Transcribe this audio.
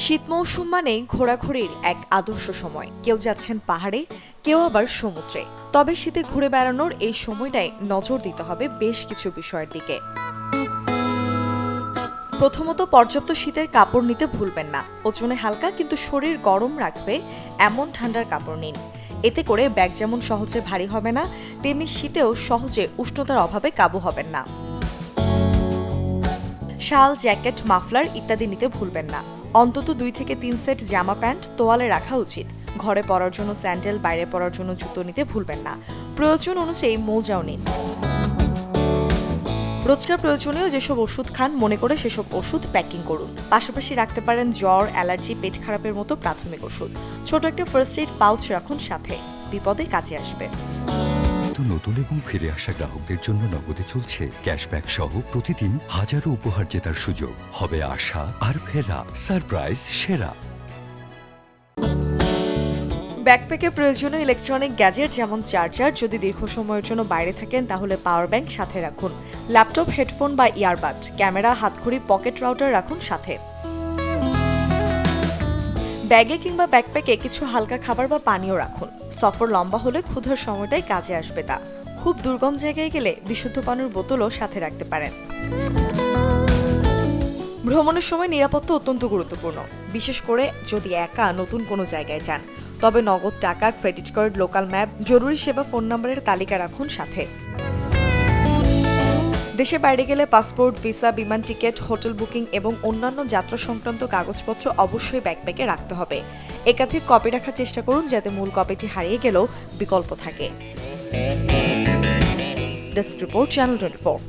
শীত মৌসুম মানেই ঘোরাঘুরির এক আদর্শ সময়। কেউ যাচ্ছেন পাহাড়ে, কেউ আবার সমুদ্রে। তবে শীতে ঘুরে বেড়ানোর এই সময়টায় নজর দিতে হবে বেশ কিছু বিষয়ের দিকে। প্রথমত, পর্যাপ্ত শীতের কাপড় নিতে ভুলবেন না। ওজনে হালকা কিন্তু শরীর গরম রাখবে এমন ঠান্ডার কাপড় নিন। এতে করে ব্যাগ যেমন সহজে ভারী হবে না, তেমনি শীতেও সহজে উষ্ণতার অভাবে কাবু হবেন না। শাল, জ্যাকেট, মাফলার ইত্যাদি নিতে ভুলবেন না। অন্তত 2 থেকে 3 সেট জামা প্যান্ট তোয়ালে রাখা উচিত। ঘরে পরার জন্য স্যান্ডেল, বাইরে পরার জন্য জুতো নিতে ভুলবেন না। প্রয়োজন অনুযায়ী মোজাও নিন। রোজকার প্রয়োজনীয় যেসব ওষুধ খান মনে করে সেসব ওষুধ প্যাকিং করুন। পাশাপাশি রাখতে পারেন জ্বর, অ্যালার্জি, পেট খারাপের মতো প্রাথমিক ওষুধ। ছোট একটা ফার্স্ট এইড পাউচ রাখুন সাথে, বিপদে কাজে আসবে। নতুন এবং ফিরে আসা গ্রাহকদের জন্য নগদে চলছে ক্যাশব্যাক সহ প্রতিদিন হাজারো উপহার জেতার সুযোগ। হবে আশা আর ফেরা, সারপ্রাইজ সেরা। ব্যাকপ্যাকে প্রয়োজনীয় ইলেকট্রনিক গ্যাজেট যেমন চার্জার, যদি দীর্ঘ সময়ের জন্য বাইরে থাকেন তাহলে পাওয়ার ব্যাংক সাথে রাখুন। ল্যাপটপ, হেডফোন বা ইয়ারবাড, ক্যামেরা, হাতঘড়ি, পকেট রাউটার রাখুন সাথে। ব্যাগে কিংবা ব্যাকপ্যাকে কিছু হালকা খাবার বা পানীয় রাখুন। সফর লম্বা হলে ক্ষুধার সময়টাই কাজে আসবে তা। খুব দুর্গম জায়গায় গেলে বিশুদ্ধ পানির বোতলও সাথে রাখতে পারেন। ভ্রমণের সময় নিরাপত্তা অত্যন্ত গুরুত্বপূর্ণ, বিশেষ করে যদি একা নতুন কোনো জায়গায় যান। তবে নগদ টাকা, ক্রেডিট কার্ড, লোকাল ম্যাপ, জরুরি সেবা ফোন নম্বরের তালিকা রাখুন সাথে। দেশের বাইরে গেলে পাসপোর্ট, ভিসা, বিমান টিকিট, হোটেল বুকিং এবং অন্যান্য যাত্রা সংক্রান্ত কাগজপত্র অবশ্যই ব্যাকপ্যাকে রাখতে হবে। একাধিক কপি রাখার চেষ্টা করুন যাতে মূল কপিটি হারিয়ে গেলেও বিকল্প থাকে। Desk report, channel 24।